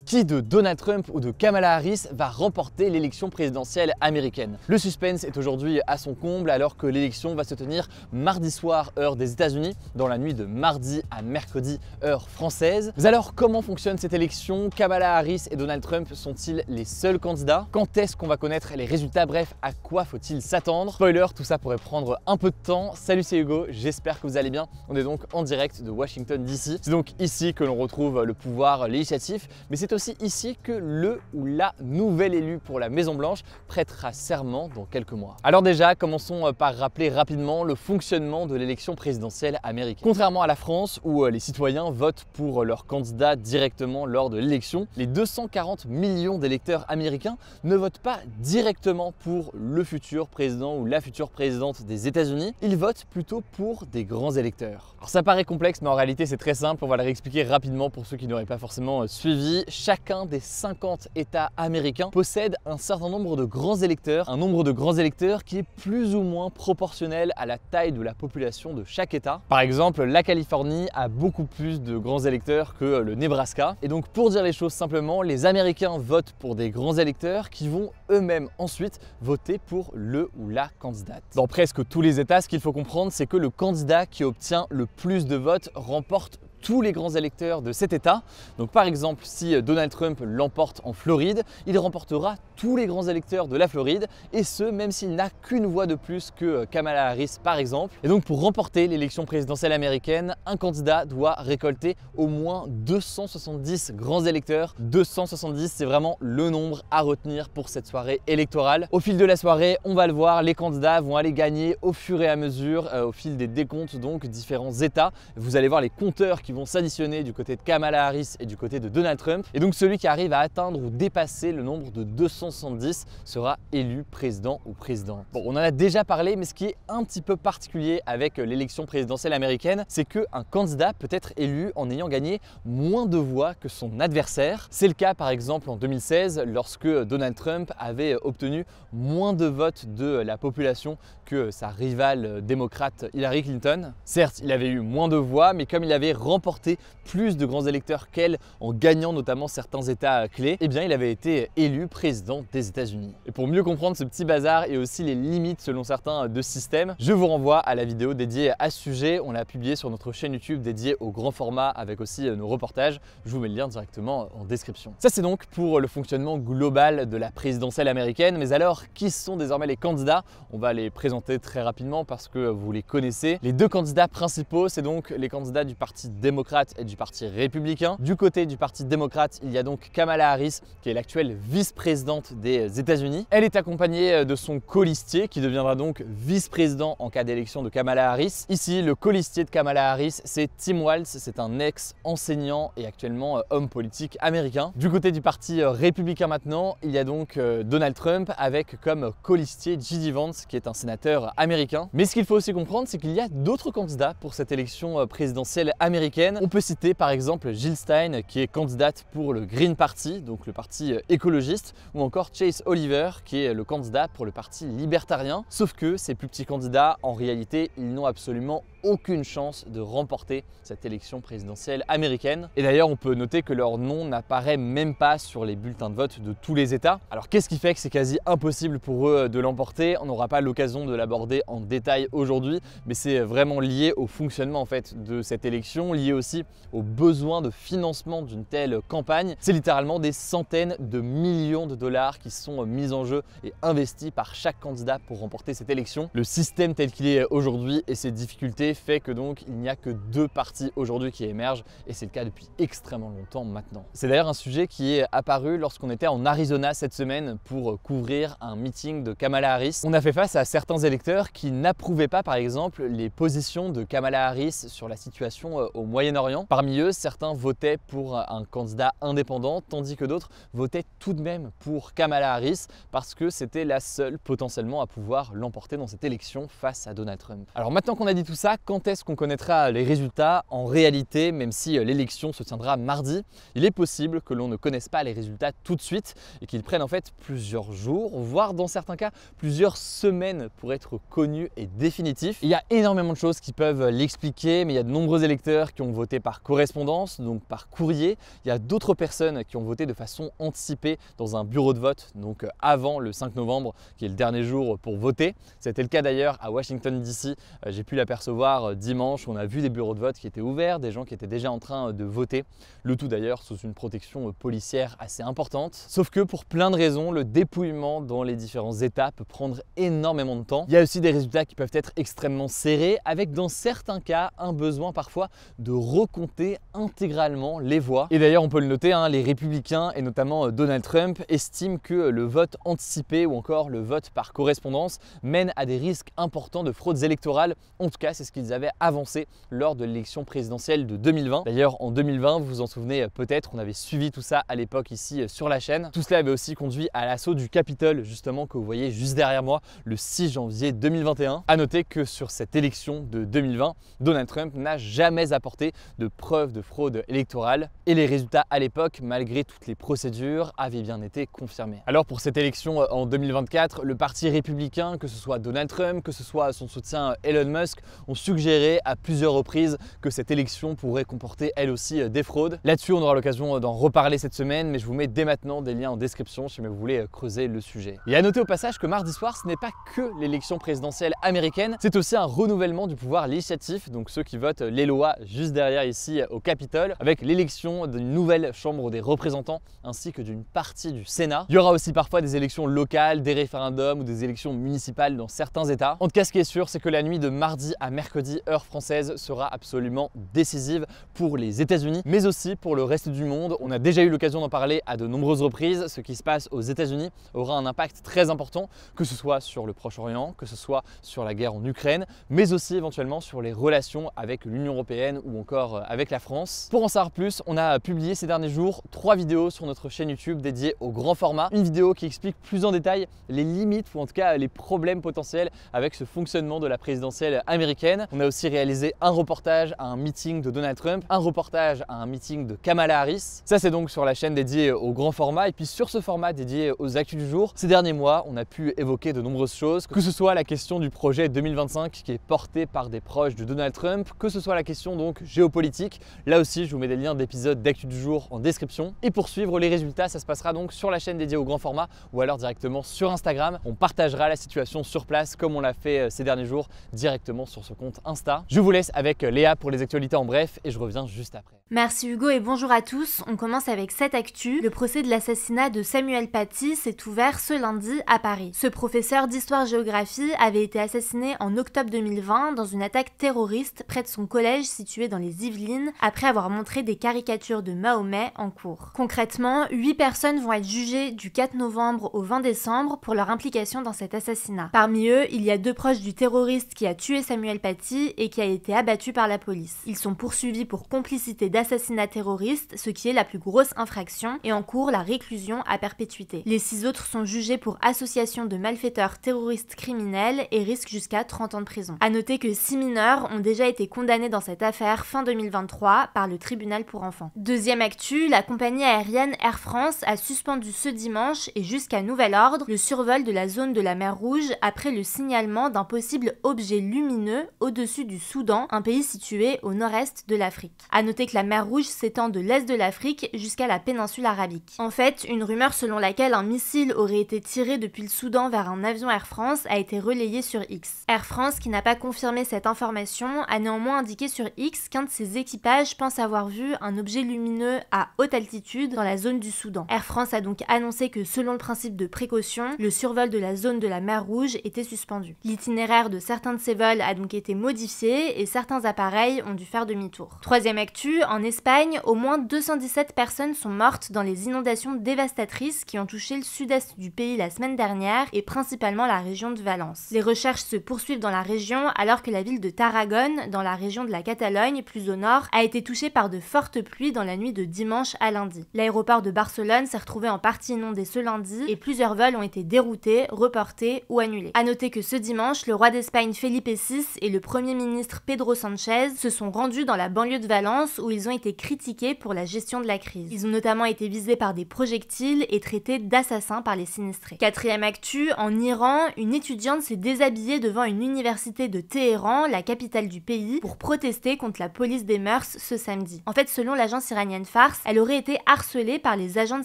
Qui de Donald Trump ou de Kamala Harris va remporter l'élection présidentielle américaine? Le suspense est aujourd'hui à son comble alors que l'élection va se tenir mardi soir, heure des États-Unis, dans la nuit de mardi à mercredi, heure française. Mais alors, comment fonctionne cette élection? Kamala Harris et Donald Trump sont-ils les seuls candidats? Quand est-ce qu'on va connaître les résultats? Bref, à quoi faut-il s'attendre? Spoiler, tout ça pourrait prendre un peu de temps. Salut, c'est Hugo, j'espère que vous allez bien. On est donc en direct de Washington DC. C'est donc ici que l'on retrouve le pouvoir législatif, mais c'est aussi ici que le ou la nouvelle élue pour la Maison Blanche prêtera serment dans quelques mois. Alors déjà, commençons par rappeler rapidement le fonctionnement de l'élection présidentielle américaine. Contrairement à la France où les citoyens votent pour leur candidat directement lors de l'élection, les 240 millions d'électeurs américains ne votent pas directement pour le futur président ou la future présidente des États-Unis, ils votent plutôt pour des grands électeurs. Alors ça paraît complexe, mais en réalité c'est très simple, on va le réexpliquer rapidement pour ceux qui n'auraient pas forcément suivi. Chacun des 50 États américains possède un certain nombre de grands électeurs, un nombre de grands électeurs qui est plus ou moins proportionnel à la taille de la population de chaque État. Par exemple, la Californie a beaucoup plus de grands électeurs que le Nebraska. Et donc pour dire les choses simplement, les Américains votent pour des grands électeurs qui vont eux-mêmes ensuite voter pour le ou la candidate. Dans presque tous les États, ce qu'il faut comprendre, c'est que le candidat qui obtient le plus de votes remporte tous les grands électeurs de cet État. Donc par exemple, si Donald Trump l'emporte en Floride, il remportera tous les grands électeurs de la Floride, et ce, même s'il n'a qu'une voix de plus que Kamala Harris par exemple. Et donc pour remporter l'élection présidentielle américaine, un candidat doit récolter au moins 270 grands électeurs. 270, c'est vraiment le nombre à retenir pour cette soirée électorale. Au fil de la soirée, on va le voir, les candidats vont aller gagner au fur et à mesure, au fil des décomptes, donc différents États. Vous allez voir les compteurs qui vont s'additionner du côté de Kamala Harris et du côté de Donald Trump. Et donc celui qui arrive à atteindre ou dépasser le nombre de 270 sera élu président ou présidente. Bon, on en a déjà parlé, mais ce qui est un petit peu particulier avec l'élection présidentielle américaine, c'est qu'un candidat peut être élu en ayant gagné moins de voix que son adversaire. C'est le cas par exemple en 2016 lorsque Donald Trump avait obtenu moins de votes de la population que sa rivale démocrate Hillary Clinton. Certes, il avait eu moins de voix, mais comme il avait remporté plus de grands électeurs qu'elle en gagnant notamment certains États clés, eh bien il avait été élu président des États-Unis. Et pour mieux comprendre ce petit bazar et aussi les limites selon certains de ce système, je vous renvoie à la vidéo dédiée à ce sujet. On l'a publiée sur notre chaîne YouTube dédiée au grand format avec aussi nos reportages. Je vous mets le lien directement en description. Ça c'est donc pour le fonctionnement global de la présidentielle américaine. Mais alors, qui sont désormais les candidats? On va les présenter très rapidement parce que vous les connaissez. Les deux candidats principaux, c'est donc les candidats du Parti démocrate et du Parti républicain. Du côté du Parti démocrate, il y a donc Kamala Harris, qui est l'actuelle vice-présidente des États-Unis. Elle est accompagnée de son colistier, qui deviendra donc vice-président en cas d'élection de Kamala Harris. Ici, le colistier de Kamala Harris, c'est Tim Walz. C'est un ex-enseignant et actuellement homme politique américain. Du côté du Parti républicain maintenant, il y a donc Donald Trump avec comme colistier J.D. Vance, qui est un sénateur américain. Mais ce qu'il faut aussi comprendre, c'est qu'il y a d'autres candidats pour cette élection présidentielle américaine. On peut citer par exemple Jill Stein, qui est candidate pour le Green Party, donc le parti écologiste, ou encore Chase Oliver, qui est le candidat pour le parti libertarien. Sauf que ces plus petits candidats, en réalité, ils n'ont absolument aucune chance de remporter cette élection présidentielle américaine. Et d'ailleurs, on peut noter que leur nom n'apparaît même pas sur les bulletins de vote de tous les États. Alors qu'est-ce qui fait que c'est quasi impossible pour eux de l'emporter? On n'aura pas l'occasion de l'aborder en détail aujourd'hui, mais c'est vraiment lié au fonctionnement en fait de cette élection, lié aussi aux besoins de financement d'une telle campagne. C'est littéralement des centaines de millions de dollars qui sont mis en jeu et investis par chaque candidat pour remporter cette élection. Le système tel qu'il est aujourd'hui et ses difficultés fait que donc il n'y a que deux partis aujourd'hui qui émergent, et c'est le cas depuis extrêmement longtemps maintenant. C'est d'ailleurs un sujet qui est apparu lorsqu'on était en Arizona cette semaine pour couvrir un meeting de Kamala Harris. On a fait face à certains électeurs qui n'approuvaient pas par exemple les positions de Kamala Harris sur la situation au Moyen-Orient. Parmi eux, certains votaient pour un candidat indépendant, tandis que d'autres votaient tout de même pour Kamala Harris parce que c'était la seule potentiellement à pouvoir l'emporter dans cette élection face à Donald Trump. Alors maintenant qu'on a dit tout ça, pas quand est-ce qu'on connaîtra les résultats. En réalité, même si l'élection se tiendra mardi, il est possible que l'on ne connaisse pas les résultats tout de suite et qu'ils prennent en fait plusieurs jours, voire dans certains cas plusieurs semaines pour être connus et définitifs. Il y a énormément de choses qui peuvent l'expliquer, mais il y a de nombreux électeurs qui ont voté par correspondance, donc par courrier. Il y a d'autres personnes qui ont voté de façon anticipée dans un bureau de vote, donc avant le 5 novembre, qui est le dernier jour pour voter. C'était le cas d'ailleurs à Washington DC. J'ai pu l'apercevoir dimanche. On a vu des bureaux de vote qui étaient ouverts, des gens qui étaient déjà en train de voter. Le tout d'ailleurs sous une protection policière assez importante. Sauf que pour plein de raisons, le dépouillement dans les différents États peut prendre énormément de temps. Il y a aussi des résultats qui peuvent être extrêmement serrés, avec dans certains cas un besoin parfois de recompter intégralement les voix. Et d'ailleurs, on peut le noter, les républicains et notamment Donald Trump estiment que le vote anticipé ou encore le vote par correspondance mène à des risques importants de fraudes électorales. En tout cas, c'est ce qu'ils avaient avancé lors de l'élection présidentielle de 2020. D'ailleurs, en 2020, vous vous en souvenez peut-être, on avait suivi tout ça à l'époque ici sur la chaîne. Tout cela avait aussi conduit à l'assaut du Capitole, justement, que vous voyez juste derrière moi, le 6 janvier 2021. À noter que sur cette élection de 2020, Donald Trump n'a jamais apporté de preuves de fraude électorale et les résultats à l'époque, malgré toutes les procédures, avaient bien été confirmés. Alors pour cette élection en 2024, le parti républicain, que ce soit Donald Trump, que ce soit son soutien Elon Musk, ont suggéré à plusieurs reprises que cette élection pourrait comporter elle aussi des fraudes. Là-dessus, on aura l'occasion d'en reparler cette semaine, mais je vous mets dès maintenant des liens en description si vous voulez creuser le sujet. Et à noter au passage que mardi soir, ce n'est pas que l'élection présidentielle américaine, c'est aussi un renouvellement du pouvoir législatif, donc ceux qui votent les lois juste derrière ici au Capitole, avec l'élection d'une nouvelle Chambre des représentants ainsi que d'une partie du Sénat. Il y aura aussi parfois des élections locales, des référendums ou des élections municipales dans certains États. En tout cas, ce qui est sûr, c'est que la nuit de mardi à mercredi, heure française, sera absolument décisive pour les États-Unis, mais aussi pour le reste du monde. On a déjà eu l'occasion d'en parler à de nombreuses reprises. Ce qui se passe aux États-Unis aura un impact très important, que ce soit sur le Proche-Orient, que ce soit sur la guerre en Ukraine, mais aussi éventuellement sur les relations avec l'Union européenne ou encore avec la France. Pour en savoir plus, on a publié ces derniers jours 3 vidéos sur notre chaîne YouTube dédiée au grand format. Une vidéo qui explique plus en détail les limites ou en tout cas les problèmes potentiels avec ce fonctionnement de la présidentielle américaine. On a aussi réalisé un reportage à un meeting de Donald Trump, un reportage à un meeting de Kamala Harris. Ça, c'est donc sur la chaîne dédiée au grand format. Et puis sur ce format dédié aux actus du jour, ces derniers mois, on a pu évoquer de nombreuses choses, que ce soit la question du projet 2025 qui est porté par des proches de Donald Trump, que ce soit la question donc géopolitique. Là aussi, je vous mets des liens d'épisodes d'actu du jour en description. Et pour suivre les résultats, ça se passera donc sur la chaîne dédiée au grand format ou alors directement sur Instagram. On partagera la situation sur place comme on l'a fait ces derniers jours directement sur ce compte Insta. Je vous laisse avec Léa pour les actualités en bref et je reviens juste après. Merci Hugo et bonjour à tous. On commence avec cette actu. Le procès de l'assassinat de Samuel Paty s'est ouvert ce lundi à Paris. Ce professeur d'histoire-géographie avait été assassiné en octobre 2020 dans une attaque terroriste près de son collège situé dans les Yvelines après avoir montré des caricatures de Mahomet en cours. Concrètement, 8 personnes vont être jugées du 4 novembre au 20 décembre pour leur implication dans cet assassinat. Parmi eux, il y a 2 proches du terroriste qui a tué Samuel Paty et qui a été abattu par la police. Ils sont poursuivis pour complicité d'assassinat terroriste, ce qui est la plus grosse infraction, et encourent la réclusion à perpétuité. Les 6 autres sont jugés pour association de malfaiteurs terroristes criminels et risquent jusqu'à 30 ans de prison. A noter que 6 mineurs ont déjà été condamnés dans cette affaire fin 2023 par le tribunal pour enfants. Deuxième actu, la compagnie aérienne Air France a suspendu ce dimanche et jusqu'à nouvel ordre le survol de la zone de la mer Rouge après le signalement d'un possible objet lumineux au-dessus du Soudan, un pays situé au nord-est de l'Afrique. A noter que la mer Rouge s'étend de l'est de l'Afrique jusqu'à la péninsule arabique. En fait, une rumeur selon laquelle un missile aurait été tiré depuis le Soudan vers un avion Air France a été relayée sur X. Air France, qui n'a pas confirmé cette information, a néanmoins indiqué sur X qu'un de ses équipages pense avoir vu un objet lumineux à haute altitude dans la zone du Soudan. Air France a donc annoncé que selon le principe de précaution, le survol de la zone de la mer Rouge était suspendu. L'itinéraire de certains de ces vols a donc été modifié et certains appareils ont dû faire demi-tour. Troisième actu, En Espagne, au moins 217 personnes sont mortes dans les inondations dévastatrices qui ont touché le sud-est du pays la semaine dernière et principalement la région de Valence. Les recherches se poursuivent dans la région alors que la ville de Tarragone, dans la région de la Catalogne, plus au nord, a été touchée par de fortes pluies dans la nuit de dimanche à lundi. L'aéroport de Barcelone s'est retrouvé en partie inondé ce lundi et plusieurs vols ont été déroutés, reportés ou annulés. A noter que ce dimanche, le roi d'Espagne Felipe VI et le premier ministre Pedro Sánchez se sont rendus dans la banlieue de Valence où ils ont été critiqués pour la gestion de la crise. Ils ont notamment été visés par des projectiles et traités d'assassins par les sinistrés. Quatrième actu, en Iran, une étudiante s'est déshabillée devant une université de Téhéran, la capitale du pays, pour protester contre la police des mœurs ce samedi. En fait, selon l'agence iranienne Fars, elle aurait été harcelée par les agents de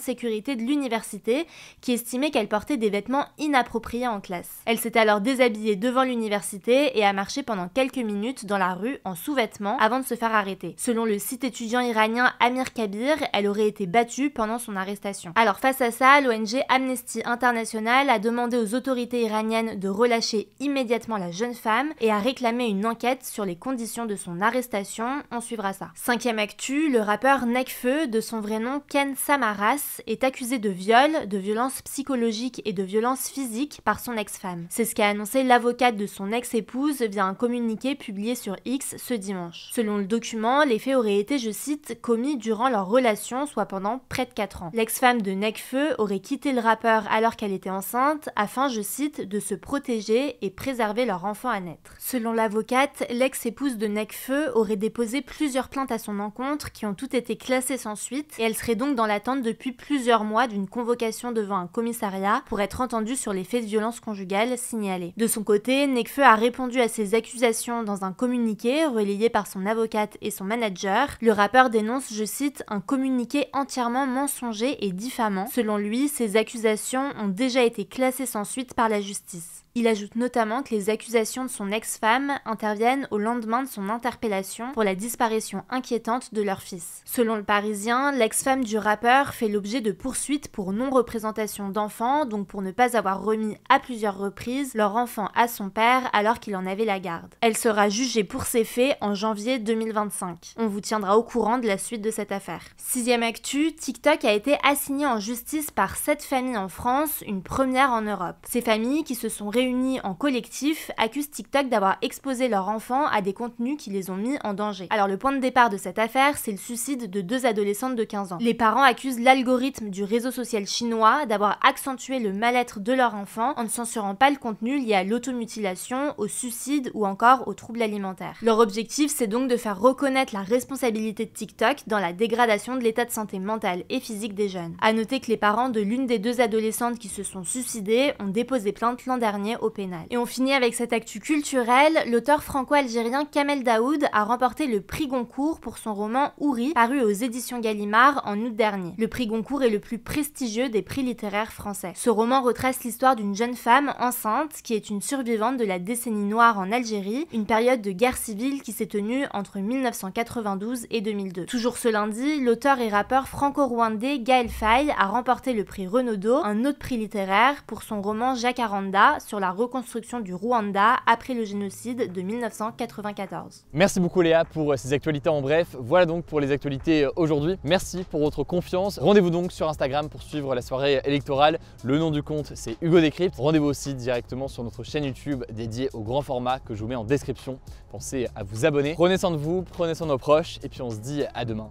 sécurité de l'université qui estimaient qu'elle portait des vêtements inappropriés en classe. Elle s'est alors déshabillée devant l'université et a marché pendant quelques minutes dans la rue en sous-vêtements avant de se faire arrêter. Selon le site étudiant iranien Amir Kabir, elle aurait été battue pendant son arrestation. Alors face à ça, l'ONG Amnesty International a demandé aux autorités iraniennes de relâcher immédiatement la jeune femme et a réclamé une enquête sur les conditions de son arrestation. On suivra ça. Cinquième actu, le rappeur Nekfeu, de son vrai nom Ken Samaras, est accusé de viol, de violences psychologiques et de violences physiques par son ex-femme. C'est ce qu'a annoncé l'avocate de son ex-épouse via un communiqué publié sur X ce dimanche. Selon le document, les faits auraient été, je cite, commis durant leur relation, soit pendant près de 4 ans. L'ex-femme de Nekfeu aurait quitté le rappeur alors qu'elle était enceinte afin, je cite, de se protéger et préserver leur enfant à naître. Selon l'avocate, l'ex-épouse de Nekfeu aurait déposé plusieurs plaintes à son encontre qui ont toutes été classées sans suite et elle serait donc dans l'attente depuis plusieurs mois d'une convocation devant un commissariat pour être entendue sur les faits de violence conjugale signalés. De son côté, Nekfeu a répondu à ces accusations dans un communiqué relayé par son avocate et son manager. Le rappeur dénonce, je cite, un communiqué entièrement mensonger et diffamant. Selon lui, ces accusations ont déjà été classées sans suite par la justice. Il ajoute notamment que les accusations de son ex-femme interviennent au lendemain de son interpellation pour la disparition inquiétante de leur fils. Selon le Parisien, l'ex-femme du rappeur fait l'objet de poursuites pour non-représentation d'enfants, donc pour ne pas avoir remis à plusieurs reprises leur enfant à son père alors qu'il en avait la garde. Elle sera jugée pour ces faits en janvier 2025. On vous tiendra au courant de la suite de cette affaire. Sixième actu, TikTok a été assigné en justice par 7 familles en France, une première en Europe. Ces familles, qui se sont réunies en collectif, accusent TikTok d'avoir exposé leurs enfants à des contenus qui les ont mis en danger. Alors le point de départ de cette affaire, c'est le suicide de 2 adolescentes de 15 ans. Les parents accusent l'algorithme du réseau social chinois d'avoir accentué le mal-être de leur enfant en ne censurant pas le contenu lié à l'automutilation, au suicide ou encore aux troubles alimentaires. Leur objectif, c'est donc de faire reconnaître la responsabilité de TikTok dans la dégradation de l'état de santé mentale et physique des jeunes. A noter que les parents de l'une des 2 adolescentes qui se sont suicidées ont déposé plainte l'an dernier au pénal. Et on finit avec cette actu culturelle. L'auteur franco-algérien Kamel Daoud a remporté le prix Goncourt pour son roman Houri, paru aux éditions Gallimard en août dernier. Le prix Goncourt est le plus prestigieux des prix littéraires français. Ce roman retrace l'histoire d'une jeune femme enceinte qui est une survivante de la décennie noire en Algérie, une période de guerre civile qui s'est tenue entre 1992 et 2002. Toujours ce lundi, l'auteur et rappeur franco-rwandais Gaël Faye a remporté le prix Renaudot, un autre prix littéraire, pour son roman Jacaranda sur la reconstruction du Rwanda après le génocide de 1994. Merci beaucoup Léa pour ces actualités en bref. Voilà donc pour les actualités aujourd'hui. Merci pour votre confiance. Rendez-vous donc sur Instagram pour suivre la soirée électorale. Le nom du compte, c'est Hugo Décrypte. Rendez-vous aussi directement sur notre chaîne YouTube dédiée au grand format que je vous mets en description. Pensez à vous abonner. Prenez soin de vous, prenez soin de nos proches et puis on se dit à demain.